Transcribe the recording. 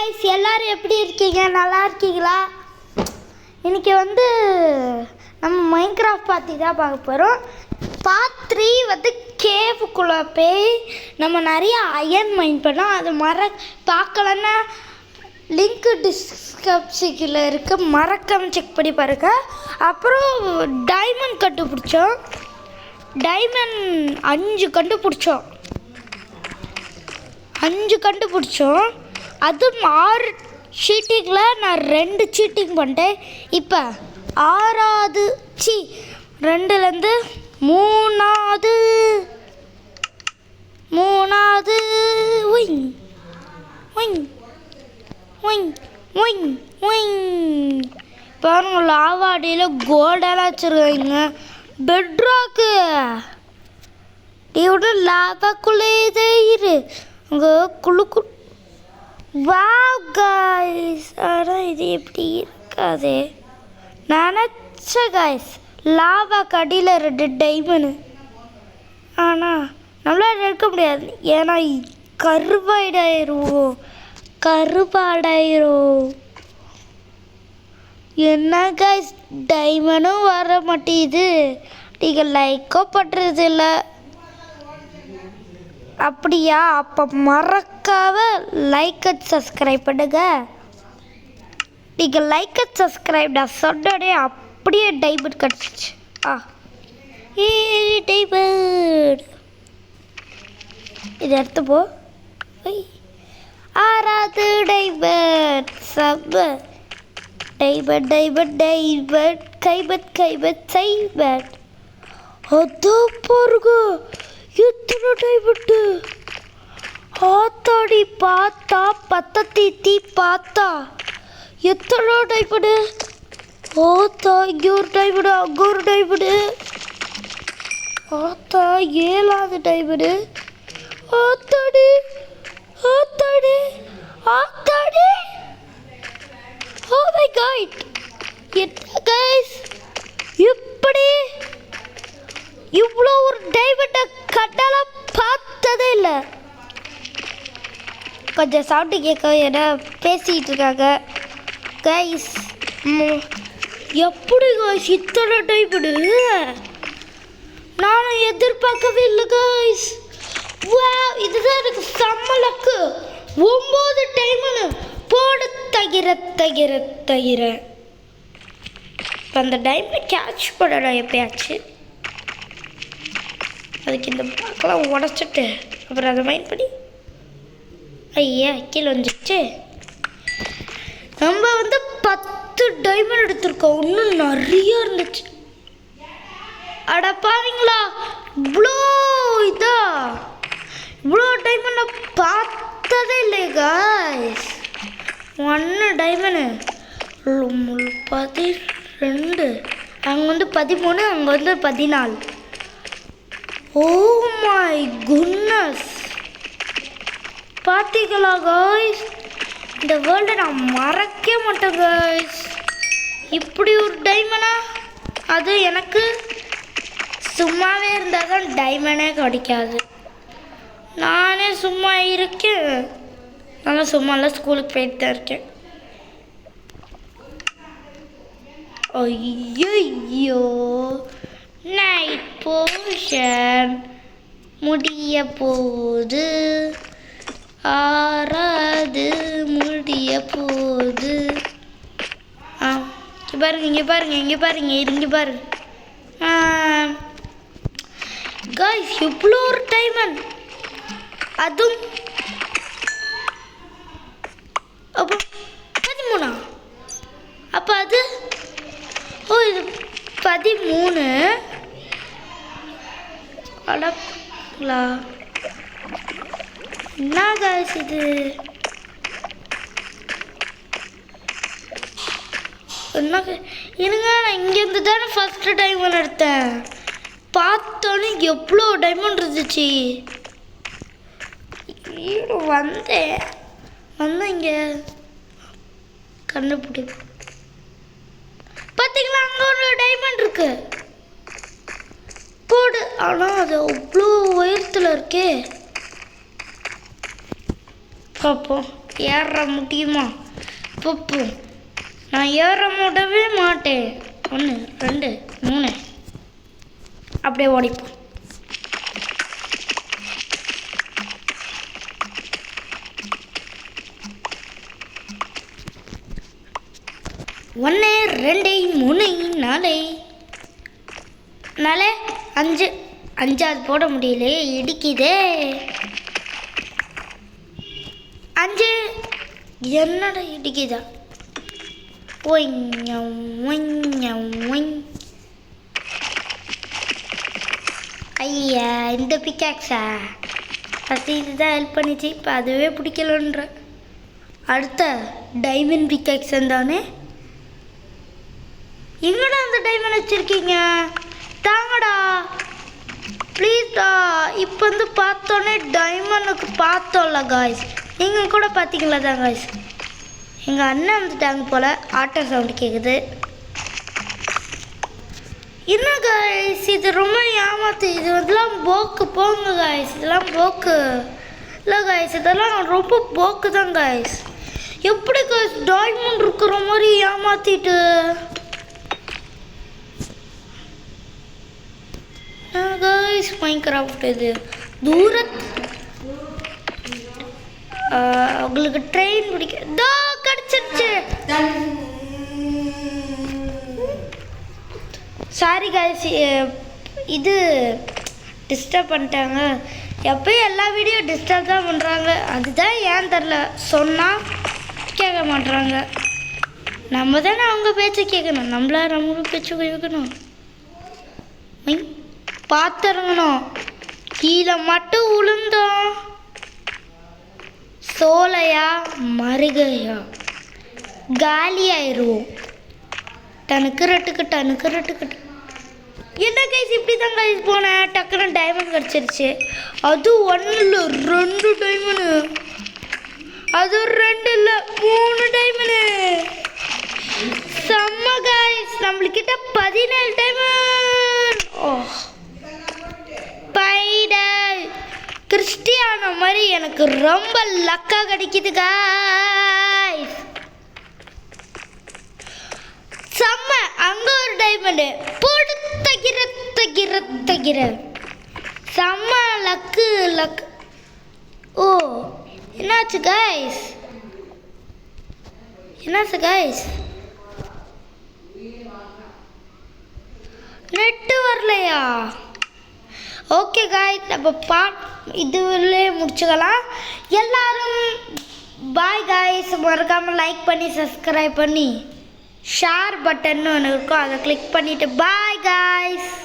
Guys எல்லாரும் எப்படி இருக்கீங்க நல்லா இருக்கீங்களா இன்னைக்கு நம்ம மைன்கிராஃப்ட் பத்தி தான் பார்க்க போறோம் பார்ட் 3 கேவுக்குள்ள போய் நம்ம நிறைய அயர்ன் மைன் பண்ணோம் அது பார்க்கலன்னா லிங்க் டிஸ்கிரிப்ஷன்ல இருக்கு மறக்காம செக் பண்ணி பாருங்க அப்புறம் டைமண்ட் கண்டுபிடிச்சோம் டைமண்ட் 5 கண்டுபிடிச்சோம் அதுவும் 6 சீட்டிங்கில் நான் 2 சீட்டிங் பண்ணிட்டேன் இப்போ 6வது 2லேருந்து 3வது ஒய் ஒய் ஒய் ஒய் ஒய் பாருங்க லாவாடியில் கோல்டெல்லாம் வச்சுருக்காங்க பெட்ராக்கு இவட லாவாக்குள்ளே இரு அங்கே குழு வாவ் காய்ஸ் ஆனால் இது எப்படி இருக்காது நினச்ச காய்ஸ் லாவா கடியில் 2 டைமண்டு ஆனால் நம்மளால் எடுக்க முடியாது ஏன்னா கருவாடாயிரும் என்ன காய்ஸ் டைமண்டும் வர மாட்டேங்குது நீங்கள் லைக்கோ பண்ணுறது இல்லை அப்படியா அப்போ மறக்காம லைக் அண்ட் சப்ஸ்கிரைப் பண்ணுங்க நீங்கள் லைக் அண்ட் சப்ஸ்கிரைப் நான் சொன்னோடனே அப்படியே டைமண்ட் கிடச்சிச்சு டைமண்ட் இது எடுத்து போ 6வது டைமண்ட் சம்ம டைமண்ட் கைபத் சைபட் அதோ பாருங்க எத்தனை டைமண்டு ஆத்தாடி பார்த்தா பத்தத்தி பார்த்தா எத்தனை டைமண்டு ஆத்தா இங்கே ஒரு டைமண்டு அங்கே ஒரு டைமண்டு ஆத்தா 7வது டைமண்டு ஆத்தாடி ஆத்தாடி ஆத்தாடி ஓ மை காட் என்ன கைஸ் இப்படி இவ்வளோ ஒரு டைமண்டை கட்டாலாம் பார்த்ததே இல்லை கொஞ்சம் சவுண்டு கேட்க ஏன்னா பேசிக்கிட்டு இருக்காங்க கைஸ் எப்படி கைஸ் இத்தனை டைமண்டு நானும் எதிர்பார்க்கவே இல்லை கைஸ் இதுதான் எனக்கு செம்ம லக்கு 9 டைமண்டு போட தகிர இப்போ அந்த டைமில் கேட்ச் பண்ணலாம் எப்பயாச்சு அதுக்கு இந்த பிளாக்கெல்லாம் உடச்சிட்டு அப்புறம் அதை மைண்ட் பண்ணி ஐயா கீழே வந்துச்சு நம்ம 10 டைமண்ட் எடுத்திருக்கோம் இன்னும் நிறைய இருந்துச்சு அட பாருங்களா இவ்வளோ டைமண்ட் நான் பார்த்ததே இல்லை காய்ஸ் 1 டைமண்டு 12 அங்கே 13 அங்கே 14 ஓ மை குட்னஸ் பார்த்தீங்களா காய்ஸ் இந்த வேர்ல்டை நான் மறக்கவே மாட்டேன் காய்ஸ் இப்படி ஒரு டைமண்டா அது எனக்கு சும்மாவே இருந்தால் தான் டைமண்டே கிடைக்காது நானே சும்மா இருக்கேன் நல்லா சும்மாலாம் ஸ்கூலுக்கு போயிட்டு தான் இருக்கேன் ஐயோ நைட் போர்ஷன் முடிய போகுது 6வது முடிய போகுது இங்கே பாருங்க காய்ஸ் இவ்வளோ ஒரு டைமண்ட் அதுவும் அப்போ 13 அப்போ அது ஓ இது 13 அடங்களா என்ன காய்ஸ் இது என்ன இருங்க நான் இங்கேருந்து தானே ஃபஸ்ட்டு டைமண்ட் எடுத்தேன் பார்த்தோன்னே எவ்வளோ டைமண்ட் இருந்துச்சு வந்தேன் இங்கே கண்டுபிடி பார்த்தீங்களா அங்கே ஒரு டைமண்ட் இருக்கு போடு ஆனால் அது அவ்வளோ உயரத்தில் இருக்கே பார்ப்போம் ஏற முடியுமா? பப்பு நான் ஏற முடியவே மாட்டேன். 1 2 3 அப்படியே ஓடிப்போம். ஒன்று 2 3 4 4 5 5 போட முடியலையே, இடிக்குதே. 5 என்னடா இடிக்குதா? ஒய்ஞ ஒய்ஞ ஒய். ஐயா இந்த பிக்காக்ஸா ஃபஸ்ட்டு இதுதான் ஹெல்ப் பண்ணிச்சு, இப்போ அதுவே பிடிக்கலன்ற. அடுத்த டைமண்ட் பிக்காக்ஸன் தானே. எங்கடா அந்த டைமண்ட் வச்சுருக்கீங்க? தாங்கடா ப்ளீஸ்டா. இப்போ வந்து பார்த்தோன்னே டைமண்டுக்கு பார்த்தோம்ல காய்ஸ், நீங்கள் கூட பார்த்தீங்களா தான் காய்ஸ். எங்கள் அண்ணன் வந்துட்டாங்க போல், ஆட்டோ சவுண்டு கேட்குது. என்ன காய்ஸ் இது ரொம்ப ஏமாத்து. இது இதெல்லாம் போக்கு போங்க காய்ஸ், இதெல்லாம் போக்கு இல்லை காய்ஸ், இதெல்லாம் ரொம்ப போக்கு தான் காய்ஸ். எப்படி காய்ஸ் டைமண்ட் இருக்கிற மாதிரி ஏமாத்திட்டு காய்ஸ். மைன்கிராஃப்ட் இது உங்களுக்கு ட்ரெயின் பிடிக்க கிடச்சிருச்சு. சாரி காய்ஸ், இது டிஸ்டர்ப் பண்ணிட்டாங்க. எப்பயும் எல்லா வீடியோ டிஸ்டர்ப் தான் பண்ணுறாங்க, அதுதான் ஏன் தெரில. சொன்னால் கேட்க மாட்டுறாங்க. நம்ம தானே அவங்க பேச்சை கேட்கணும், நம்மளும் பேச்சு கேட்கணும். பார்த்துருங்கணும், கீழே மட்டும் உளுந்தோம். சோலையா மருகையா காலி ஆயிடுவோம். டனுக்கு ரெட்டுக்கு. என்ன கைஸ் இப்படி தான் கைஸ் போனேன், டக்குன்னு டைமண்ட் கிடச்சிருச்சு. அது 1 இல்லை 2 டைமண்டு, அது 2 இல்லை 3 டைமண்டு. செம்ம கைஸ், நம்மளுக்கிட்ட 17 டைமண்ட். ஓ பைடல் கிறிஸ்டியானோ மாதிரி எனக்கு ரொம்ப லக்காக கிடைக்குது காய்ஸ். செம்ம. அங்கே ஒரு டைமண்டு போட்டு தகிர செம்ம லக்கு. ஓ என்னாச்சு காய்ஸ்? நெட்டு வரலையா? ஓகே காய்ஸ், நம்ம இதுவிலே முடிச்சுக்கலாம். எல்லாரும் பாய் காய்ஸ். மறக்காமல் லைக் பண்ணி சப்ஸ்கிரைப் பண்ணி ஷேர் பட்டன் ஒன்று இருக்கும், அதை கிளிக் பண்ணிவிட்டு பாய் காய்ஸ்.